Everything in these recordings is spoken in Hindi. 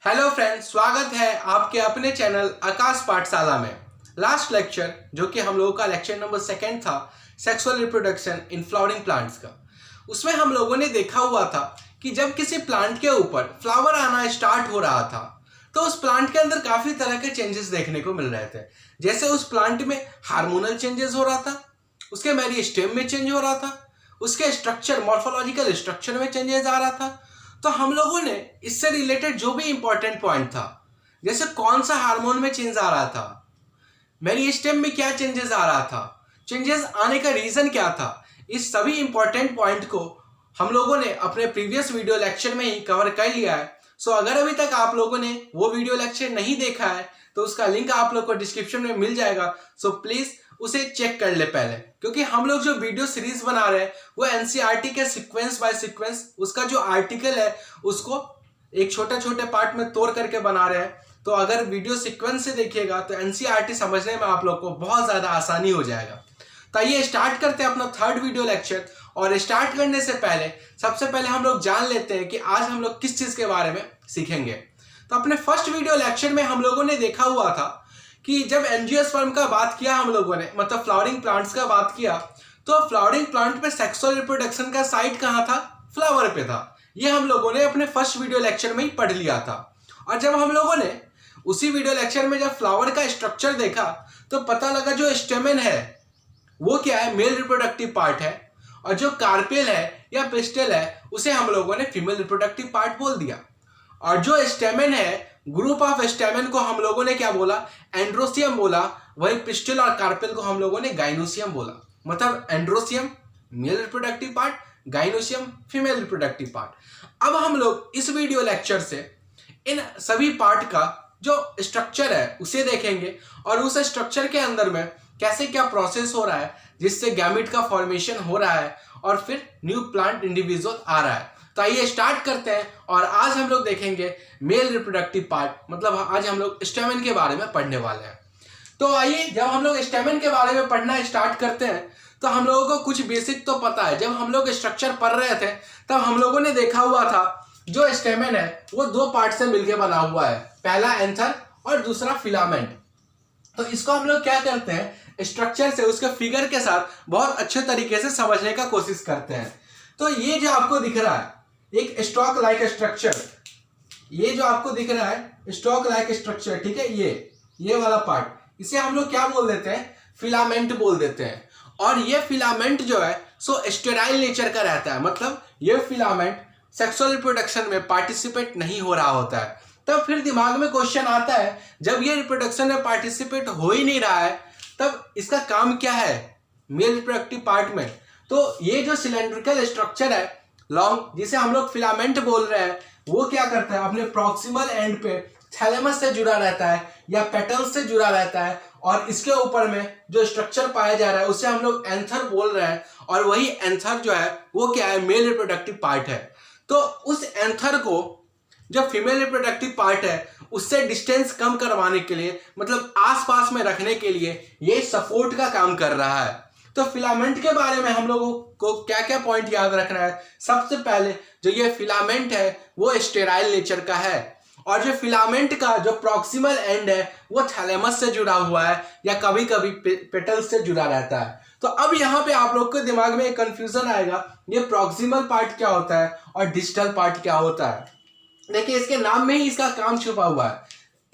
हेलो फ्रेंड्स, स्वागत है आपके अपने चैनल आकाश पाठशाला में। लास्ट लेक्चर जो कि हम लोगों का लेक्चर नंबर 2 था, sexual reproduction in flowering plants का। उसमें हम लोगों ने देखा हुआ था कि जब किसी प्लांट के ऊपर फ्लावर आना स्टार्ट हो रहा था तो उस प्लांट के अंदर काफी तरह के चेंजेस देखने को मिल रहे थे। जैसे उस प्लांट में हार्मोनल चेंजेस हो रहा था, उसके मेरिस्टेम में चेंज हो रहा था, उसके स्ट्रक्चर मॉर्फोलॉजिकल स्ट्रक्चर में चेंजेस आ रहा था। तो हम लोगों ने इससे रिलेटेड जो भी इंपॉर्टेंट पॉइंट था, जैसे कौन सा हार्मोन में चेंज आ रहा था, मेरिस्टेम में क्या चेंजेस आ रहा था, चेंजेस आने का रीजन क्या था, इस सभी इंपॉर्टेंट पॉइंट को हम लोगों ने अपने प्रीवियस वीडियो लेक्चर में ही कवर कर लिया है। सो अगर अभी तक आप लोगों ने वो वीडियो लेक्चर नहीं देखा है तो उसका लिंक आप लोग को डिस्क्रिप्शन में मिल जाएगा। सो प्लीज उसे चेक कर ले पहले, क्योंकि हम लोग जो वीडियो सीरीज बना रहे हैं वो एनसीईआरटी के सीक्वेंस बाय सीक्वेंस उसका जो आर्टिकल है उसको एक छोटे छोटे पार्ट में तोड़ करके बना रहे हैं। तो अगर वीडियो सीक्वेंस से देखिएगा तो एनसीईआरटी समझने में आप लोग को बहुत ज़्यादा आसानी हो जाएगा। तो आइए स्टार्ट करते हैं अपना थर्ड वीडियो लेक्चर। और स्टार्ट करने से पहले सबसे पहले हम लोग जान लेते हैं कि आज हम लोग किस चीज़ के बारे में सीखेंगे। तो अपने फर्स्ट वीडियो लेक्चर में हम लोगों ने देखा हुआ था कि जब एंजियोस्पर्म का बात किया हम लोगों ने, मतलब फ्लावरिंग प्लांट्स का बात किया, तो फ्लावरिंग प्लांट पे सेक्सुअल रिप्रोडक्शन का साइट कहाँ था? फ्लावर पे था। ये हम लोगों ने अपने फर्स्ट वीडियो लेक्चर में ही पढ़ लिया था। और जब हम लोगों ने उसी वीडियो लेक्चर में जब फ्लावर का स्ट्रक्चर देखा तो पता लगा जो स्टेमेन है वो क्या है? मेल रिप्रोडक्टिव पार्ट है, और जो कार्पेल है या पिस्टल है उसे हम लोगों ने फीमेल रिप्रोडक्टिव पार्ट बोल दिया। और जो स्टेमेन है, ग्रुप ऑफ स्टेमेन को हम लोगों ने क्या बोला? एंड्रोसियम बोला। वही पिस्टल और कार्पेल को हम लोगों ने गाइनोसियम बोला। मतलब androecium male reproductive part, gynoecium female reproductive part. अब हम लोग इस वीडियो लेक्चर से इन सभी पार्ट का जो स्ट्रक्चर है उसे देखेंगे और उस स्ट्रक्चर के अंदर में कैसे क्या प्रोसेस हो रहा है जिससे गैमेट का फॉर्मेशन हो रहा है और फिर न्यू प्लांट इंडिविजुअल आ रहा है। तो आइए स्टार्ट करते हैं। और आज हम लोग देखेंगे मेल रिप्रोडक्टिव पार्ट, मतलब आज हम लोग स्टेमेन के बारे में पढ़ने वाले हैं। तो आइए, जब हम लोग स्टेमेन के बारे में पढ़ना स्टार्ट करते हैं तो हम लोगों को कुछ बेसिक तो पता है। जब हम लोग स्ट्रक्चर पढ़ रहे थे तब हम लोगों ने देखा हुआ था जो स्टेमेन है वो दो पार्ट से मिलकर बना हुआ है, पहला एंथर और दूसरा फिलामेंट। तो इसको हम लोग क्या करते हैं, स्ट्रक्चर से उसके फिगर के साथ बहुत अच्छे तरीके से समझने का कोशिश करते हैं। तो ये जो आपको दिख रहा है एक स्टॉक लाइक स्ट्रक्चर, ये जो आपको दिख रहा है स्टॉक लाइक स्ट्रक्चर, ठीक है, ये वाला पार्ट, इसे हम लोग क्या बोल देते हैं? फिलामेंट बोल देते हैं। और ये फिलामेंट जो है सो स्टेराइल नेचर का रहता है, मतलब ये फिलामेंट सेक्सुअल रिप्रोडक्शन में पार्टिसिपेट नहीं हो रहा होता है। तब फिर दिमाग में क्वेश्चन आता है, जब ये रिप्रोडक्शन में पार्टिसिपेट हो ही नहीं रहा है तब इसका काम क्या है मेल रिप्रोडक्टिव पार्ट में? तो ये जो सिलेंड्रिकल स्ट्रक्चर है लॉन्ग, जिसे हम लोग फिलामेंट बोल रहे हैं, वो क्या करता है? अपने प्रॉक्सिमल एंड पे थैलेमस से जुड़ा रहता है या पेटल्स से जुड़ा रहता है, और इसके ऊपर में जो स्ट्रक्चर पाया जा रहा है उसे हम लोग एंथर बोल रहे हैं। और वही एंथर जो है वो क्या है? मेल रिप्रोडक्टिव पार्ट है। तो उस एंथर को जो फीमेल रिप्रोडक्टिव पार्ट है उससे डिस्टेंस कम करवाने के लिए, मतलब आसपास में रखने के लिए ये सपोर्ट का काम कर रहा है। तो फिलामेंट के बारे में हम लोगों को क्या क्या पॉइंट याद रखना है? सबसे पहले जो ये फिलामेंट है वो स्टेराइल नेचर का है, और जो फिलामेंट का जो प्रॉक्सिमल एंड है वो थैलेमस से जुड़ा हुआ है या कभी कभी पेटल्स से जुड़ा रहता है। तो अब यहाँ पे आप लोग के दिमाग में एक कंफ्यूजन आएगा, ये प्रॉक्सिमल पार्ट क्या होता है और डिस्टल पार्ट क्या होता है? देखिए, इसके नाम में ही इसका काम छुपा हुआ है।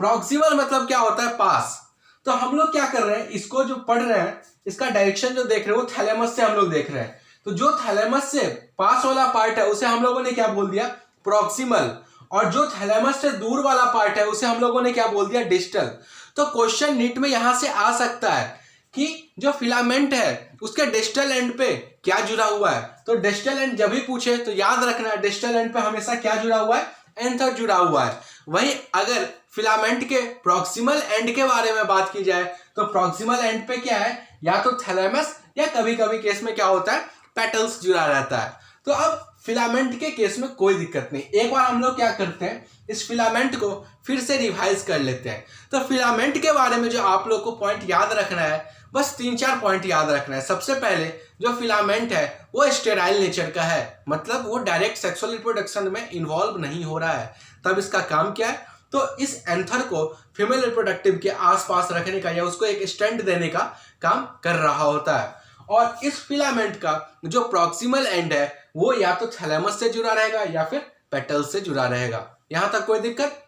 प्रॉक्सिमल मतलब क्या होता है? पास। तो हम लोग क्या कर रहे हैं, इसको जो पढ़ रहे हैं इसका डायरेक्शन जो देख रहे हैं वो थैलेमस से हम लोग देख रहे हैं। तो जो थैलेमस से पास वाला पार्ट है उसे हम लोगों ने क्या बोल दिया? प्रॉक्सिमल। और जो थैलेमस से दूर वाला पार्ट है उसे हम लोगों ने क्या बोल दिया? डिस्टल। तो क्वेश्चन नीट में यहां से आ सकता है कि जो फिलामेंट है उसके डिस्टल एंड पे क्या जुड़ा हुआ है। तो डिस्टल एंड जब भी पूछे तो याद रखना है डिस्टल एंड पे हमेशा क्या जुड़ा हुआ है? एंथर जुड़ा हुआ है। वहीं अगर फिलामेंट के प्रॉक्सिमल एंड के बारे में बात की जाए तो प्रॉक्सिमल एंड पे क्या है? या तो थैलेमस या कभी कभी केस में क्या होता है? पेटल्स जुड़ा रहता है। तो अब फिलामेंट के केस में कोई दिक्कत नहीं। एक बार हम लोग क्या करते हैं, इस फिलामेंट को फिर से रिवाइज कर लेते हैं। तो फिलामेंट के बारे में जो आप लोग को पॉइंट याद रखना है, बस 3-4 पॉइंट याद रखना है। सबसे पहले जो फिलामेंट है वो स्टेराइल नेचर का है, मतलब वो डायरेक्ट सेक्सुअल रिप्रोडक्शन में इन्वॉल्व नहीं हो रहा है। तब इसका काम क्या है? तो इस एंथर को फीमेल रिप्रोडक्टिव के आसपास रखने का या उसको एक स्टैंड देने का काम कर रहा होता है। और इस फिलामेंट का जो प्रॉक्सिमल एंड है वो या तो थैलेमस से जुड़ा रहेगा या फिर पेटल से जुड़ा रहेगा। यहां तक कोई दिक्कत?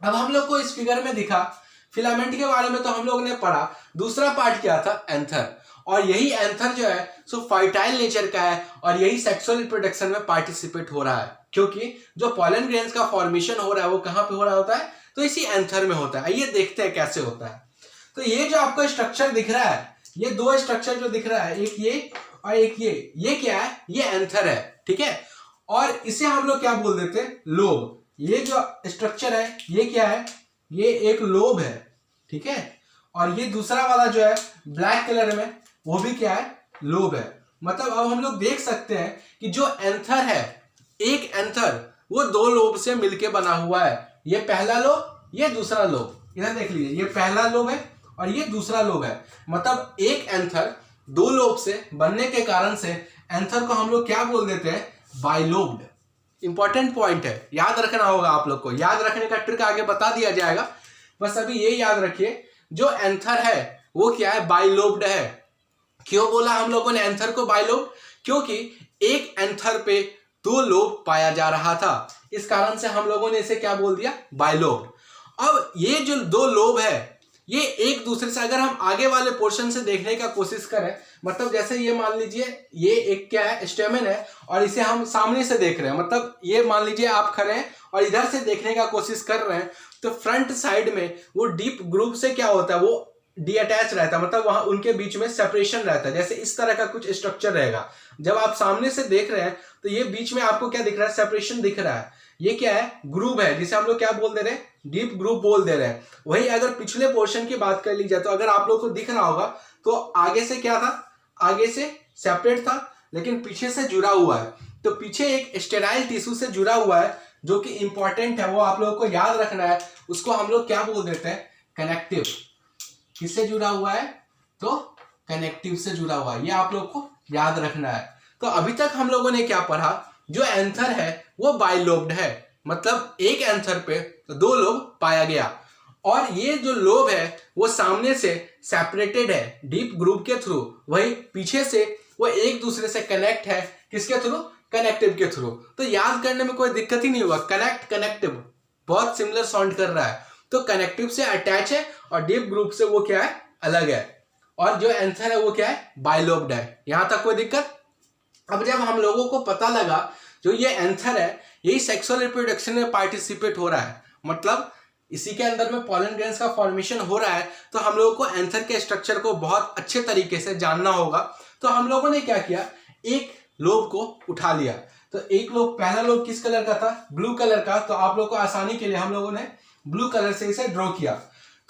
अब हम लोग को इस फिगर में दिखा फिलामेंट के बारे में तो हम लोग ने पढ़ा, दूसरा पार्ट क्या था? एंथर। और यही एंथर जो है सो फर्टाइल नेचर का है और यही सेक्सुअल रिप्रोडक्शन में पार्टिसिपेट हो रहा है, क्योंकि जो पॉलन ग्रेन्स का फॉर्मेशन हो रहा है वो कहां पे हो रहा होता है? तो इसी एंथर में होता है। आइए देखते हैं कैसे होता है। तो ये जो आपको स्ट्रक्चर दिख रहा है, ये दो स्ट्रक्चर जो दिख रहा है, एक ये और एक ये क्या है? ये एंथर है, ठीक है। और इसे हम लोग क्या बोल देते हैं? लोब। ये जो स्ट्रक्चर है ये क्या है? ये एक लोब है, ठीक है। और ये दूसरा वाला जो है ब्लैक कलर में वो भी क्या है? लोब है। मतलब अब हम लोग देख सकते हैं कि जो एंथर है, एक एंथर वो दो लोब से मिलके बना हुआ है। ये पहला लोब, ये दूसरा लोब। इधर देख लीजिए, ये पहला लोब है और ये दूसरा लोब है। मतलब एक एंथर दो लोब से बनने के कारण से एंथर को हम लोग क्या बोल देते हैं? बाइलोब्ड। इंपॉर्टेंट पॉइंट है, याद रखना होगा आप लोग को। याद रखने का ट्रिक आगे बता दिया जाएगा, बस अभी ये याद रखिए जो एंथर है वो क्या है? बाइलोब्ड है। क्यों बोला हम लोगों ने एंथर को बाइलोब? क्योंकि एक एंथर पे दो लोब पाया जा रहा था, इस कारण से हम लोगों ने इसे क्या बोल दिया? बाइलोब्ड। अब ये जो दो लोब है ये एक दूसरे से, अगर हम आगे वाले पोर्शन से देखने का कोशिश करें, मतलब जैसे ये मान लीजिए ये एक क्या है? स्टेमन है और इसे हम सामने से देख रहे हैं। मतलब ये मान लीजिए आप खड़े हैं और इधर से देखने का कोशिश कर रहे हैं, तो फ्रंट साइड में वो डीप ग्रुप से क्या होता है? वो डीअटैच रहता है, मतलब वहां उनके बीच में सेपरेशन रहता है। जैसे इस तरह का कुछ स्ट्रक्चर रहेगा। जब आप सामने से देख रहे हैं तो ये बीच में आपको क्या दिख रहा है? सेपरेशन दिख रहा है। ये क्या है? ग्रुप है, जिसे हम लोग क्या बोल दे रहे हैं? डीप ग्रुप बोल दे रहे हैं। वही अगर पिछले पोर्शन की बात कर ली जाए तो अगर आप लोग को दिख रहा होगा तो आगे से क्या था? आगे से सेपरेट था लेकिन पीछे से जुड़ा हुआ है। तो पीछे एक स्टेराइल टिश्यू से जुड़ा हुआ है जो कि इंपॉर्टेंट है, वो आप लोगों को याद रखना है। उसको हम लोग क्या बोल देते हैं? कनेक्टिव। किससे जुड़ा हुआ है? तो कनेक्टिव से जुड़ा हुआ है, ये आप लोग को याद रखना है। तो अभी तक हम लोगों ने क्या पढ़ा? जो एंथर है वो बाइलोब्ड है, मतलब एक एंथर पे दो लोब पाया गया और ये जो लोब है वो सामने से सेपरेटेड है डीप ग्रुप के थ्रू, वही पीछे से वो एक दूसरे से कनेक्ट है। किसके थ्रू? कनेक्टिव के थ्रू। तो याद करने में कोई दिक्कत ही नहीं होगा। कनेक्ट, कनेक्टिव बहुत सिमिलर साउंड कर रहा है। तो कनेक्टिव से अटैच है और डीप ग्रुप से वो क्या है? अलग है। और जो एंथर है वो क्या है? बाइलोब्ड है। यहां तक कोई दिक्कत? अब जब हम लोगों को पता लगा जो ये एंथर है यही सेक्सुअल रिप्रोडक्शन में पार्टिसिपेट हो रहा है, मतलब इसी के अंदर में पॉलन ग्रेन्स का फॉर्मेशन हो रहा है, तो हम लोगों को एंथर के स्ट्रक्चर को बहुत अच्छे तरीके से जानना होगा। तो हम लोगों ने क्या किया? एक लोब को उठा लिया। तो एक लोब, पहला लोब किस कलर का था? ब्लू कलर का। तो आप लोग को आसानी के लिए हम लोगों ने ब्लू कलर से इसे ड्रॉ किया।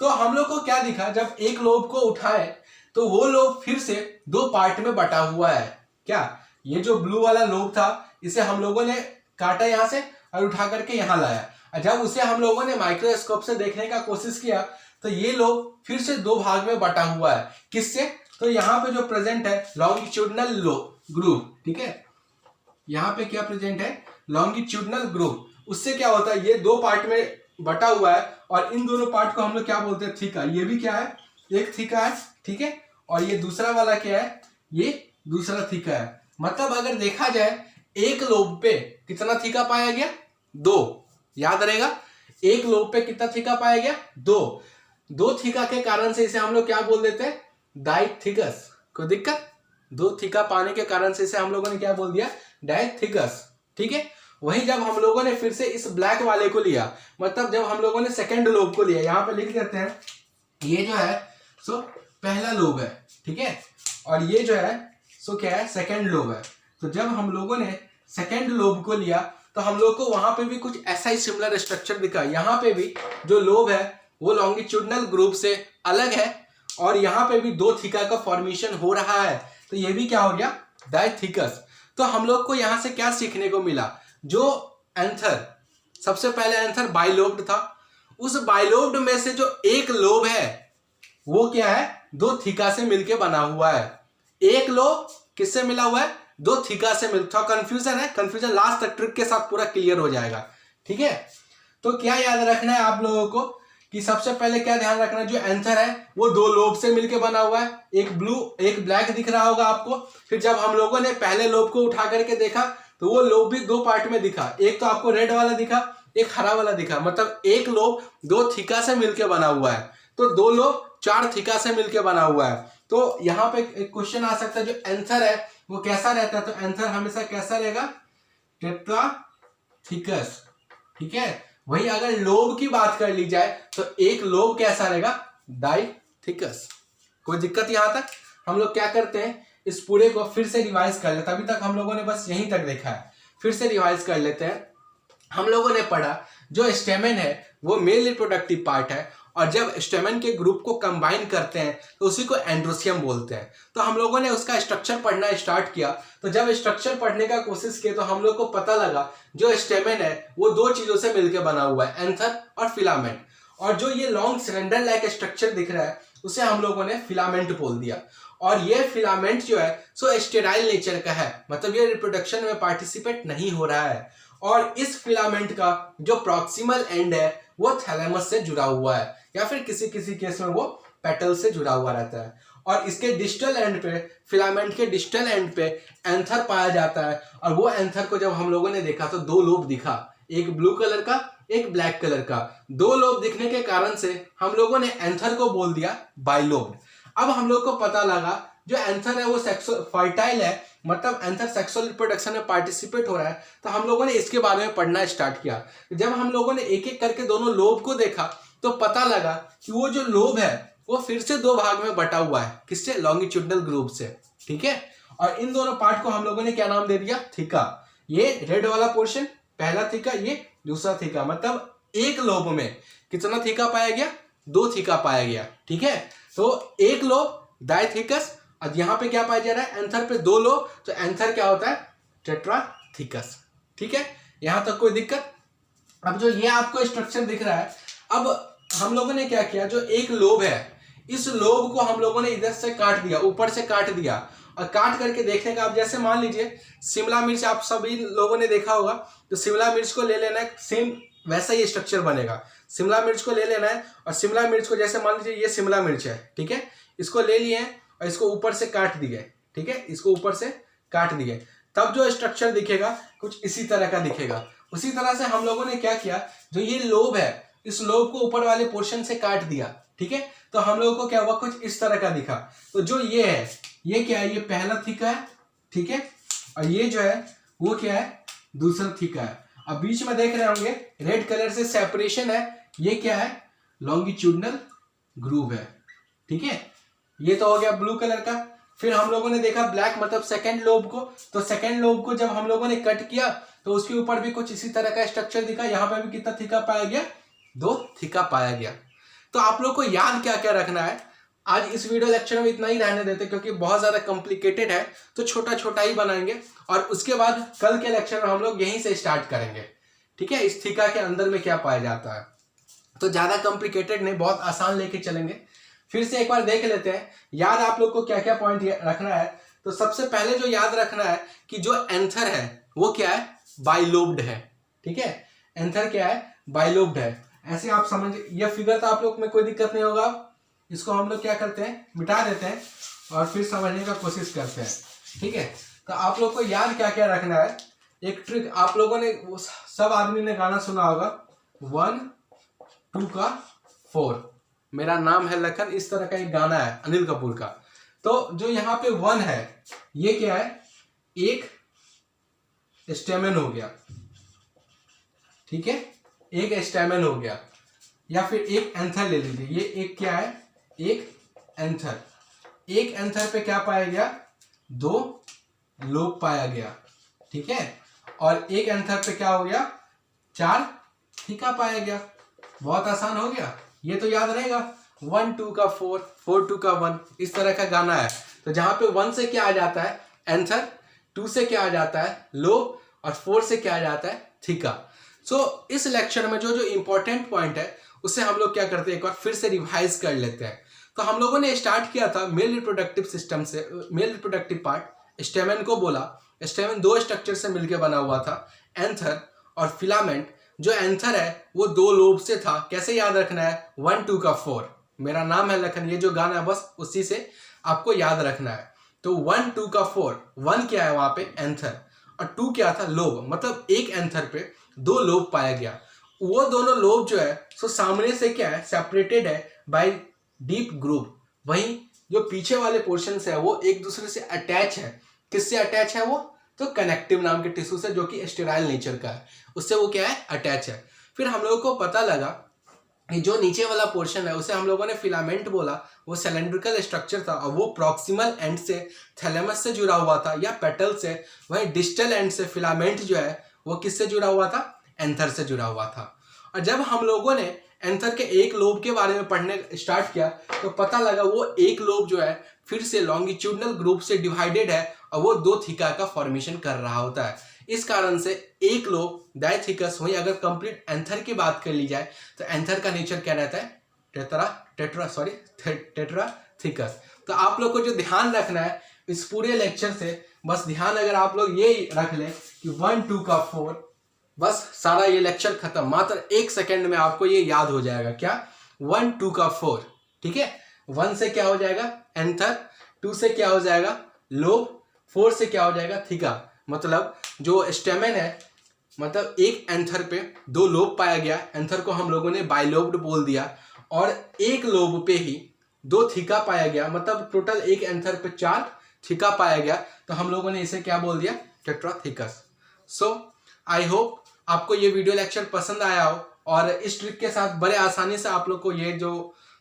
तो हम लोग को क्या दिखा? जब एक लोब को उठाए तो वो लोब फिर से दो पार्ट में बटा हुआ है। क्या? ये जो ब्लू वाला लोब था इसे हम लोगों ने काटा यहां से और उठा करके यहां लाया। और जब उसे हम लोगों ने माइक्रोस्कोप से देखने का कोशिश किया तो ये लोब फिर से दो भाग में बटा हुआ है। किससे? तो यहाँ पे जो प्रेजेंट है लॉन्गिट्यूडनल ग्रुप, ठीक है। यहाँ पे क्या प्रेजेंट है? Longitudinal group. उससे क्या होता है? ये दो पार्ट में बटा हुआ है और इन दोनों पार्ट को हम लोग क्या बोलते हैं? थीका। ये भी क्या है? एक थीका है, ठीक है। और ये दूसरा वाला क्या है? ये दूसरा थीका है। मतलब अगर देखा जाए एक लोब पे कितना थीका पाया गया? दो। याद रहेगा, एक लोब पे कितना थीका पाया गया? दो। दो थीका के कारण से इसे हम लोग क्या बोल देते हैं? डाइथिकस। कोई दिक्कत? दो थीका पाने के कारण से इसे हम लोगों ने क्या बोल दिया? डाइथिकस, ठीक है। वही जब हम लोगों ने फिर से इस ब्लैक वाले को लिया, मतलब जब हम लोगों ने सेकेंड लोब को लिया, यहाँ पे लिख देते हैं ये जो है सो पहला लोब है, ठीक है। और ये जो है सो क्या है? सेकेंड लोब है। तो जब हम लोगों ने सेकेंड लोब को लिया तो हम लोग को वहां पे भी कुछ ऐसा ही सिमिलर स्ट्रक्चर दिखा। यहाँ पे भी जो लोब है वो लॉन्गिट्यूडनल ग्रुप से अलग है और यहाँ पे भी दो थीका का फॉर्मेशन हो रहा है। तो ये भी क्या हो गया? डाइथिकस। तो हम लोग को यहाँ से क्या सीखने को मिला? जो एंथर, सबसे पहले एंथर बाइलोब्ड था, उस बाइलोब्ड में से जो एक लोब है वो क्या है? दो थीका से मिलके बना हुआ है। एक लोब किससे मिला हुआ है? दो थीका से मिल। थोड़ा कंफ्यूजन है, कंफ्यूजन लास्ट तक ट्रिक के साथ पूरा क्लियर हो जाएगा, ठीक है। तो क्या याद रखना है आप लोगों को कि सबसे पहले क्या ध्यान रखना है, जो एंथर है वो दो लोब से मिलके बना हुआ है, एक ब्लू एक ब्लैक दिख रहा होगा आपको। फिर जब हम लोगों ने पहले लोब को उठा करके देखा तो वो लोब भी दो पार्ट में दिखा, एक तो आपको रेड वाला दिखा, एक हरा वाला दिखा, मतलब एक लोब दो थिका से मिलके बना हुआ है, तो दो लोब चार थिका से मिलके बना हुआ है। तो यहाँ पे एक क्वेश्चन आ सकता है, जो एंथर है वो कैसा रहता है, तो एंथर हमेशा कैसा रहेगा, टेट्राथिकस, ठीक है। वही अगर लोब की बात कर ली जाए तो एक लोब कैसा रहेगा, डाइथिकस। कोई दिक्कत यहां तक? हम लोग क्या करते हैं, इस पूरे को फिर से रिवाइज कर लेते हैं। अभी तक हम लोगों ने बस यहीं तक देखा है, फिर से रिवाइज कर लेते हैं। हम लोगों ने पढ़ा जो स्टेमेन है वो मेल रिप्रोडक्टिव पार्ट है, और जब स्टेमेन के ग्रुप को कंबाइन करते हैं तो उसी को एंड्रोसियम बोलते हैं। तो हम लोगों ने उसका स्ट्रक्चर पढ़ना स्टार्ट किया, तो जब स्ट्रक्चर पढ़ने का कोशिश किया तो हम लोग को पता लगा जो स्टेमेन है वो दो चीजों से मिलकर बना हुआ है, एंथर और फिलामेंट। और जो ये लॉन्ग सिलेंडर लाइक स्ट्रक्चर दिख रहा है उसे हम लोगों ने फिलामेंट बोल दिया। और ये फिलामेंट जो है सो स्टेराइल नेचर का है, मतलब ये रिप्रोडक्शन में पार्टिसिपेट नहीं हो रहा है। और इस फिलामेंट का जो प्रॉक्सिमल एंड है वो थैलेमस से जुड़ा हुआ है, या फिर किसी किसी केस में वो पेटल से जुड़ा हुआ रहता है। और इसके डिस्टल एंड पे, फिलामेंट के डिस्टल एंड पे एंथर पाया जाता है। और वो एंथर को जब हम लोगों ने देखा तो दो लोब दिखा, एक ब्लू कलर का एक ब्लैक कलर का। दो लोब दिखने के कारण से हम लोगों ने एंथर को बोल दिया बाइलोब्ड। अब हम लोग को पता लगा जो एंथर है वो सेक्सुअल फर्टाइल है, मतलब एंथर सेक्सुअल रिप्रोडक्शन में पार्टिसिपेट हो रहा है। तो हम लोगों ने इसके बारे में पढ़ना स्टार्ट किया। जब हम लोगों ने एक एक करके दोनों लोब को देखा तो पता लगा कि वो जो लोब है वो फिर से दो भाग में बटा हुआ है, किससे, लॉन्गिट्यूडनल ग्रुप से, ठीक है। और इन दोनों पार्ट को हम लोगों ने क्या नाम दे दिया, थिका। ये रेड वाला पोर्शन पहला थिका, ये दूसरा थिका, मतलब एक लोब में कितना थिका पाया गया, दो थिका पाया गया, ठीक है। तो एक लोब डाइथिकस, और यहाँ पे क्या पाया जा रहा है, एंथर पे दो लोब, तो एंथर क्या होता है, टेट्राथिकस, ठीक है। यहां तक कोई दिक्कत? अब जो ये आपको स्ट्रक्चर दिख रहा है, अब हम लोगों ने क्या किया, जो एक लोब है इस लोब को हम लोगों ने इधर से काट दिया, ऊपर से काट दिया। और काट करके देखने का, आप जैसे मान लीजिए शिमला मिर्च आप सभी लोगों ने देखा होगा, तो शिमला मिर्च को ले लेना है, सेम वैसा ही स्ट्रक्चर बनेगा। शिमला मिर्च को ले लेना है, और शिमला मिर्च को जैसे मान लीजिए ये शिमला मिर्च है, ठीक है, इसको ले लिए और इसको ऊपर से काट दिए, ठीक है, इसको ऊपर से काट दिए, तब जो स्ट्रक्चर दिखेगा कुछ इसी तरह का दिखेगा। उसी तरह से हम लोगों ने क्या किया, जो ये लोब है इस लोब को ऊपर वाले पोर्शन से काट दिया, ठीक है। तो हम लोगों को क्या हुआ, कुछ इस तरह का दिखा। तो जो ये है, ये क्या है, ये पहला थिका है, ठीक है, और ये जो है वो क्या है, दूसरा थिका है। अब बीच में देख रहे होंगे रेड कलर से सेपरेशन है, ये क्या है, लॉन्गिट्यूडनल ग्रूव है, ठीक है। ये तो हो गया ब्लू कलर का। फिर हम लोगों ने देखा ब्लैक, मतलब सेकेंड लोब को। तो सेकेंड लोब को जब हम लोगों ने कट किया तो उसके ऊपर भी कुछ इसी तरह का स्ट्रक्चर दिखा। यहाँ पे भी कितना थिका पाया गया, दो थिका पाया गया। तो आप लोग को याद क्या क्या रखना है, आज इस वीडियो लेक्चर में इतना ही रहने देते क्योंकि बहुत ज्यादा कॉम्प्लिकेटेड है, तो छोटा छोटा ही बनाएंगे। और उसके बाद कल के लेक्चर में हम लोग यहीं से स्टार्ट करेंगे, ठीक है, इस थिका के अंदर में क्या पाया जाता है। तो ज्यादा कॉम्प्लिकेटेड नहीं, बहुत आसान लेके चलेंगे। फिर से एक बार देख लेते हैं, याद आप लोग को क्या क्या पॉइंट रखना है। तो सबसे पहले जो याद रखना है कि जो एंथर है वो क्या है, बाइलोब्ड है, ठीक है। एंथर क्या है, बाइलोब्ड है। ऐसे आप समझ, यह फिगर तो आप लोग में कोई दिक्कत नहीं होगा। इसको हम लोग क्या करते हैं, मिटा देते हैं और फिर समझने का कोशिश करते हैं, ठीक है। तो आप लोग को याद क्या क्या रखना है, एक ट्रिक आप लोगों ने, सब आदमी ने गाना सुना होगा, 1 2 का 4, मेरा नाम है लखन, इस तरह का एक गाना है अनिल कपूर का। तो जो यहाँ पे 1 है ये क्या है, एक स्टेमेन हो गया, ठीक है, एक स्टेमेन हो गया। या फिर एक एंथर ले लीजिए, ये एक क्या है, एक एंथर। एक एंथर पे क्या पाया गया, दो लोब पाया गया, ठीक है। और एक एंथर पे क्या हो गया, 4 थिका पाया गया। बहुत आसान हो गया, ये तो याद रहेगा। 1 2 का 4, 4 2 का 1, इस तरह का गाना है। तो जहां पे 1 से क्या आ जाता है, एंथर, 2 से क्या आ जाता है, लोब, और 4 से क्या आ जाता है, थिका। सो इस लेक्चर में जो जो इंपॉर्टेंट पॉइंट है उसे हम लोग क्या करते हैं, एक बार फिर से रिवाइज कर लेते हैं। तो हम लोगों ने स्टार्ट किया था मेल रिप्रोडक्टिव सिस्टम से, मेल रिप्रोडक्टिव पार्ट स्टेमेन को बोला। स्टेमेन दो स्ट्रक्चर से मिलकर बना हुआ था, एंथर और फिलामेंट। जो एंथर है वो 2 लोब से था। कैसे याद रखना है? 1 2 का 4। मेरा नाम है लखन, ये जो गाना है बस उसी से आपको याद रखना है। तो 1 2 का 4, 1 क्या है वहां पे? एंथर, और 2 क्या था? लोब। मतलब एक एंथर पे 2 लोब पाया गया। वो दोनों लोब जो है सो सामने से क्या है? सेपरेटेड है बाय डीप ग्रूव। वहीं जो पीछे वाले पोर्शन है वो एक दूसरे से अटैच है। किससे अटैच है वो? तो कनेक्टिव नाम के टिश्यू से, जो कि स्टेराइल नेचर का है, उससे वो क्या है? अटैच है। फिर हम लोगों को पता लगा कि जो नीचे वाला पोर्शन है उसे हम लोगों ने फिलामेंट बोला। वो सिलेंड्रिकल स्ट्रक्चर था और वो प्रॉक्सिमल एंड से थैलेमस से जुड़ा हुआ था या पेटल से। वहीं डिस्टल एंड से फिलामेंट जो है वो किससे जुड़ा हुआ था? एंथर से जुड़ा हुआ था। और जब हम लोगों ने एंथर के एक लोब के बारे में पढ़ने स्टार्ट किया तो पता लगा वो एक लोब जो है फिर से लॉन्गिट्यूडनल ग्रुप से डिवाइडेड है और वो 2 थीका का फॉर्मेशन कर रहा होता है। इस कारण से एक लोब डायथिकस। वहीं अगर कंप्लीट एंथर की बात कर ली जाए तो एंथर का नेचर क्या रहता है? टेट्राथिकस। तो आप लोग को जो ध्यान रखना है इस पूरे लेक्चर से, बस ध्यान अगर आप लोग ये रख लें कि 1 2 का 4, बस सारा ये लेक्चर खत्म। मात्र 1 सेकेंड में आपको ये याद हो जाएगा। क्या? 1 2 का 4, ठीक है। 1 से क्या हो जाएगा? एंथर, 2 से क्या हो जाएगा? लोब, 4 से क्या हो जाएगा? थीका। मतलब जो स्टेमेन है, मतलब एक एंथर पे 2 लोब पाया गया। एंथर को हम लोगों ने बाइलोब्ड बोल दिया, और एक लोब पे ही 2 थीका पाया गया। मतलब टोटल एक एंथर पे 4 थीका पाया गया, तो हम लोगों ने इसे क्या बोल दिया? टेट्राथिकस। सो आई होप आपको ये वीडियो लेक्चर पसंद आया हो, और इस ट्रिक के साथ बड़े आसानी से आप लोग को ये जो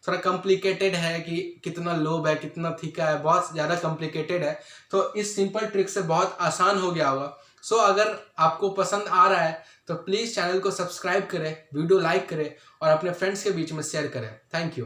थोड़ा कॉम्प्लिकेटेड है कि कितना लोब है, कितना थीका है, बहुत ज़्यादा कॉम्प्लिकेटेड है, तो इस सिंपल ट्रिक से बहुत आसान हो गया होगा। सो अगर आपको पसंद आ रहा है तो प्लीज़ चैनल को सब्सक्राइब करें, वीडियो लाइक करें और अपने फ्रेंड्स के बीच में शेयर करें। Thank you.